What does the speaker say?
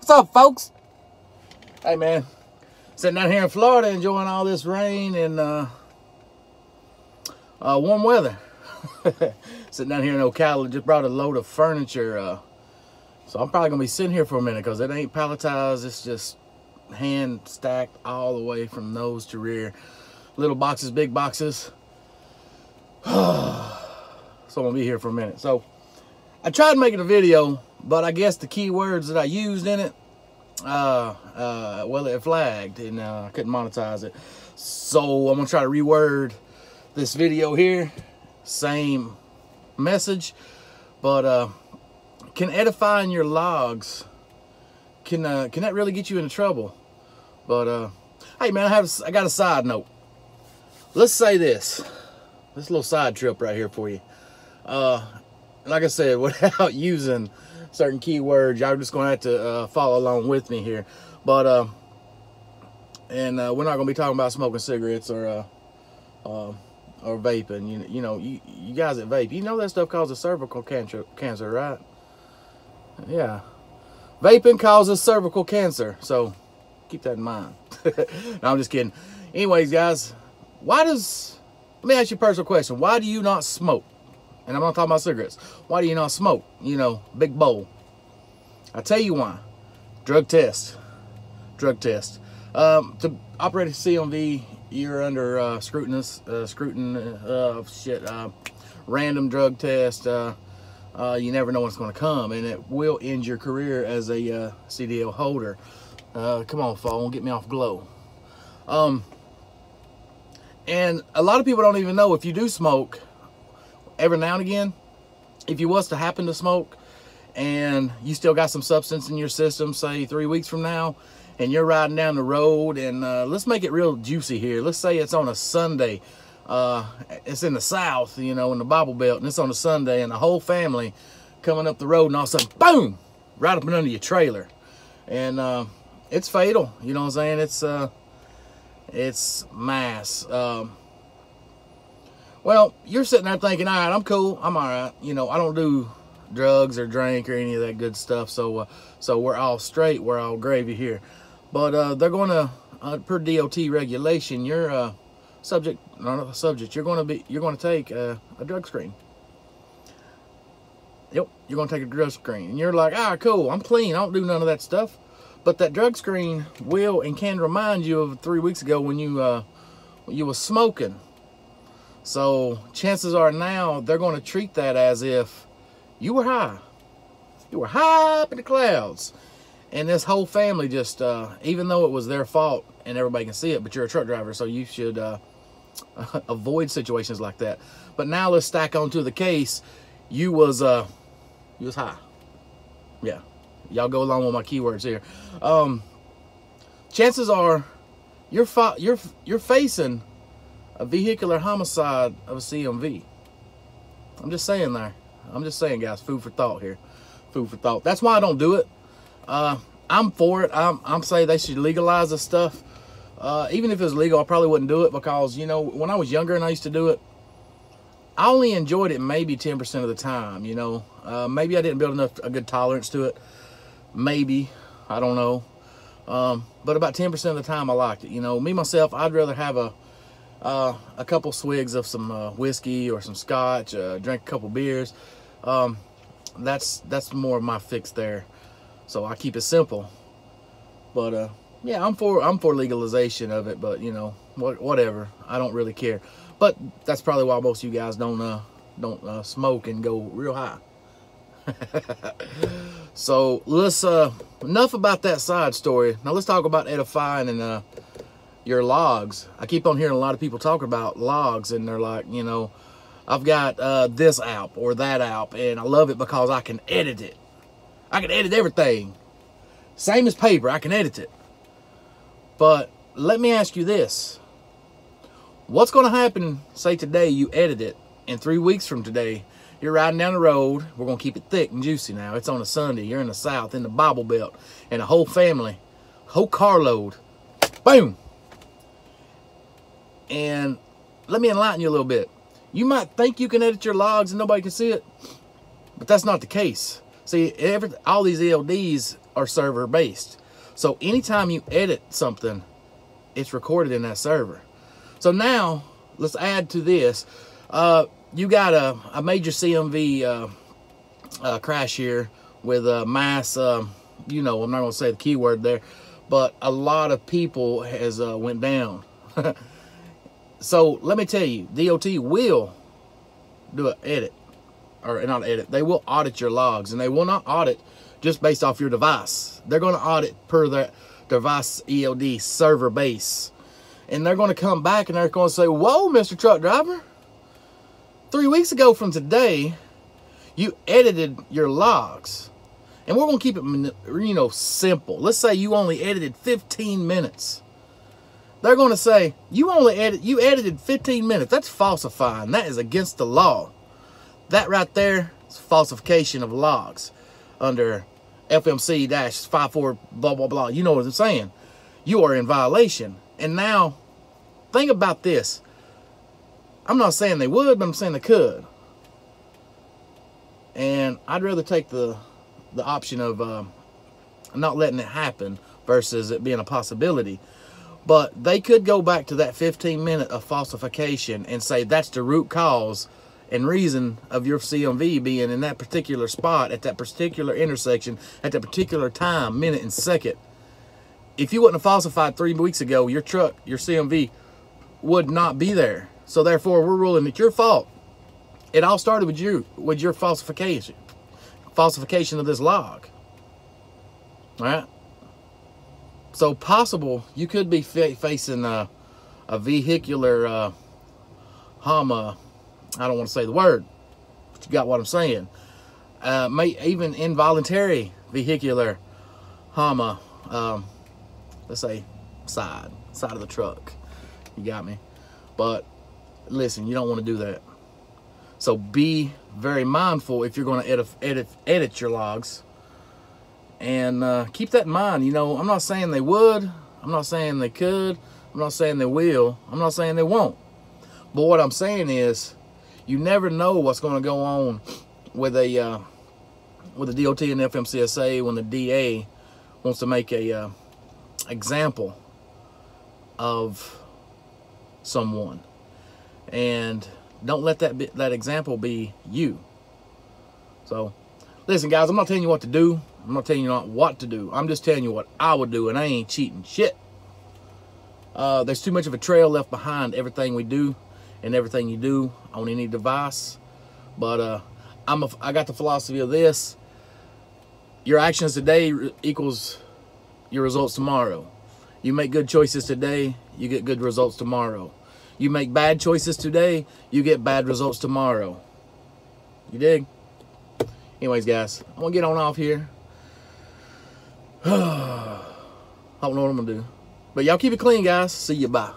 What's up, folks? Hey, man. Sitting down here in Florida enjoying all this rain and warm weather. Sitting down here in Ocala, just brought a load of furniture. So I'm probably going to be sitting here for a minute because it ain't palletized. It's just hand stacked all the way from nose to rear. Little boxes, big boxes. So I'm going to be here for a minute. So I tried making a video, but I guess the key words that I used in it, well, it flagged and I couldn't monetize it. So I'm going to try to reword this video here. Same message, but can edifying your logs, can that really get you into trouble? But hey, man, I got a side note. Let's say this little side trip right here for you. Like I said, without using certain keywords, y'all just gonna have to follow along with me here. But we're not gonna be talking about smoking cigarettes or vaping. You know, you guys that vape, you know that stuff causes cervical cancer, right? Yeah, vaping causes cervical cancer, so keep that in mind. No, I'm just kidding. Anyways, guys, let me ask you a personal question. Why do you not smoke? And I'm not talking about cigarettes. Why do you not smoke? You know, big bowl. I'll tell you why. Drug test. To operate a CMV, you're under random drug test. You never know what's going to come, and it will end your career as a CDL holder. Come on, phone, get me off glow. And a lot of people don't even know if you do smoke. Every now and again, if you was to happen to smoke and you still got some substance in your system, say 3 weeks from now, and you're riding down the road, and let's make it real juicy here. Let's say it's on a Sunday. It's in the South, you know, in the Bible Belt, and it's on a Sunday, and the whole family coming up the road, and all of a sudden, boom, right up and under your trailer. And it's fatal, you know what I'm saying? It's mass. Well, you're sitting there thinking, all right, I'm cool, I'm all right. You know, I don't do drugs or drink or any of that good stuff, so we're all straight, we're all gravy here. But they're going to, per DOT regulation, you're you're going to take a drug screen. Yep, you're going to take a drug screen, and you're like, ah, cool, I'm clean, I don't do none of that stuff. But that drug screen will and can remind you of 3 weeks ago when you were smoking. So chances are now they're going to treat that as if you were high. You were high up in the clouds. And this whole family just, even though it was their fault and everybody can see it, but you're a truck driver, so you should avoid situations like that. But now let's stack onto the case. You was high. Yeah. Y'all go along with my keywords here. Chances are you're facing a vehicular homicide of a CMV. I'm just saying there. I'm just saying, guys, food for thought here. Food for thought. That's why I don't do it. I'm for it. I'm saying they should legalize this stuff. Even if it was legal, I probably wouldn't do it because, you know, when I was younger and I used to do it, I only enjoyed it maybe 10% of the time, you know. Maybe I didn't build a good tolerance to it. Maybe. I don't know. But about 10% of the time I liked it. You know, me, myself, I'd rather have a couple swigs of some whiskey or some scotch, drink a couple beers. That's more of my fix there. So I keep it simple. But yeah, I'm for legalization of it, but you know, whatever. I don't really care. But that's probably why most of you guys don't smoke and go real high. So let's enough about that side story. Now let's talk about edifying and your logs. I keep on hearing a lot of people talk about logs, and they're like, you know, I've got this app or that app, and I love it because I can edit it. I can edit everything. Same as paper, I can edit it. But let me ask you this. What's going to happen, say today you edit it, and 3 weeks from today, you're riding down the road. We're going to keep it thick and juicy now. It's on a Sunday. You're in the South, in the Bible Belt, and a whole family, whole carload, boom. And let me enlighten you a little bit. You might think you can edit your logs and nobody can see it, but that's not the case. See, all these ELDs are server based. So anytime you edit something, it's recorded in that server. So now let's add to this. You got a major CMV crash here with a mass, you know, I'm not going to say the keyword there, but a lot of people has went down. So let me tell you, DOT will do an edit, or not edit, they will audit your logs, and they will not audit just based off your device. They're going to audit per their device ELD server base. And they're going to come back and they're going to say, whoa, Mr. Truck Driver, 3 weeks ago from today, you edited your logs. And we're going to keep it, you know, simple. Let's say you only edited 15 minutes. They're going to say, you edited 15 minutes. That's falsifying. That is against the law. That right there is falsification of logs under FMC-54 blah, blah, blah. You know what I'm saying? You are in violation. And now, think about this. I'm not saying they would, but I'm saying they could. And I'd rather take the option of not letting it happen versus it being a possibility. But they could go back to that 15-minute of falsification and say that's the root cause and reason of your CMV being in that particular spot, at that particular intersection, at that particular time, minute, and second. If you wouldn't have falsified 3 weeks ago, your truck, your CMV, would not be there. So therefore, we're ruling it's your fault. It all started with your falsification of this log. All right. So possible you could be facing a vehicular HAMA. I don't want to say the word, but you got what I'm saying. Even involuntary vehicular HAMA. Let's say side of the truck. You got me. But listen, you don't want to do that. So be very mindful if you're going to edit your logs. And keep that in mind. You know, I'm not saying they would. I'm not saying they could. I'm not saying they will. I'm not saying they won't. But what I'm saying is, you never know what's going to go on with a DOT and FMCSA when the DA wants to make a example of someone. And don't let that example be you. So, listen, guys, I'm not telling you what to do. I'm not telling you not what to do. I'm just telling you what I would do, and I ain't cheating shit. There's too much of a trail left behind everything we do and everything you do on any device. But I got the philosophy of this: your actions today equals your results tomorrow. You make good choices today, you get good results tomorrow. You make bad choices today, you get bad results tomorrow. You dig? Anyways, guys, I'm gonna get on off here. I don't know what I'm gonna do. But y'all keep it clean, guys. See you. Bye.